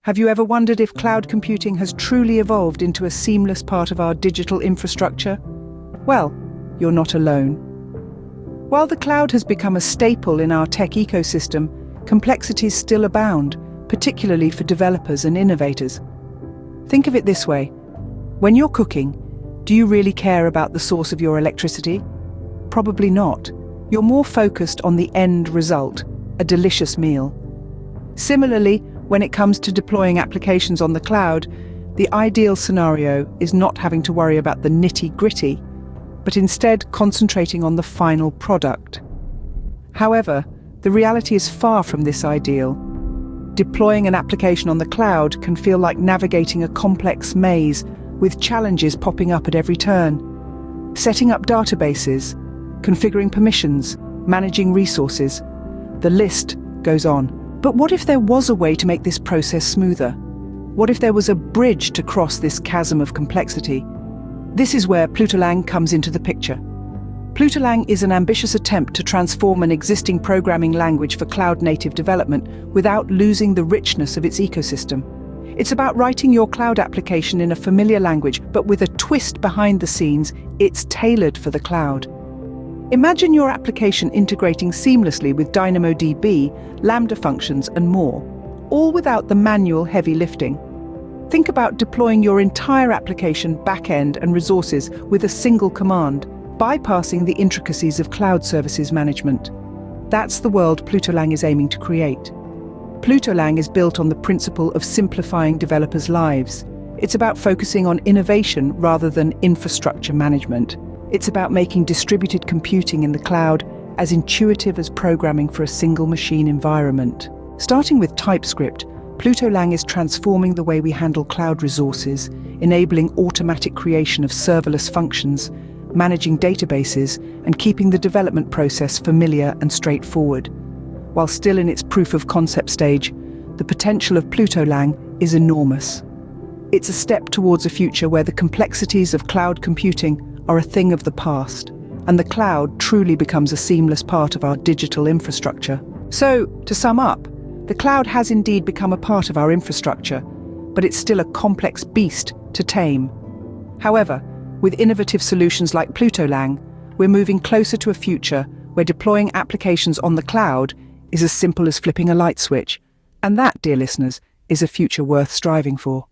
Have you ever wondered if cloud computing has truly evolved into a seamless part of our digital infrastructure? Well, you're not alone. While the cloud has become a staple in our tech ecosystem, complexities still abound, particularly for developers and innovators. Think of it this way. When you're cooking, do you really care about the source of your electricity? Probably not. You're more focused on the end result, a delicious meal. Similarly, when it comes to deploying applications on the cloud, the ideal scenario is not having to worry about the nitty-gritty, but instead concentrating on the final product. However, the reality is far from this ideal. Deploying an application on the cloud can feel like navigating a complex maze with challenges popping up at every turn. Setting up databases, configuring permissions, managing resources. The list goes on. But what if there was a way to make this process smoother? What if there was a bridge to cross this chasm of complexity? This is where Plutolang comes into the picture. Plutolang is an ambitious attempt to transform an existing programming language for cloud-native development without losing the richness of its ecosystem. It's about writing your cloud application in a familiar language, but with a twist behind the scenes. It's tailored for the cloud. Imagine your application integrating seamlessly with DynamoDB, Lambda functions, and more, all without the manual heavy lifting. Think about deploying your entire application, backend, and resources with a single command, bypassing the intricacies of cloud services management. That's the world Plutolang is aiming to create. Plutolang is built on the principle of simplifying developers' lives. It's about focusing on innovation rather than infrastructure management. It's about making distributed computing in the cloud as intuitive as programming for a single machine environment. Starting with TypeScript, Plutolang is transforming the way we handle cloud resources, enabling automatic creation of serverless functions, managing databases, and keeping the development process familiar and straightforward. While still in its proof-of-concept stage, the potential of Plutolang is enormous. It's a step towards a future where the complexities of cloud computing are a thing of the past, and the cloud truly becomes a seamless part of our digital infrastructure. So, to sum up, the cloud has indeed become a part of our infrastructure, but it's still a complex beast to tame. However, with innovative solutions like Plutolang, we're moving closer to a future where deploying applications on the cloud is as simple as flipping a light switch. And that, dear listeners, is a future worth striving for.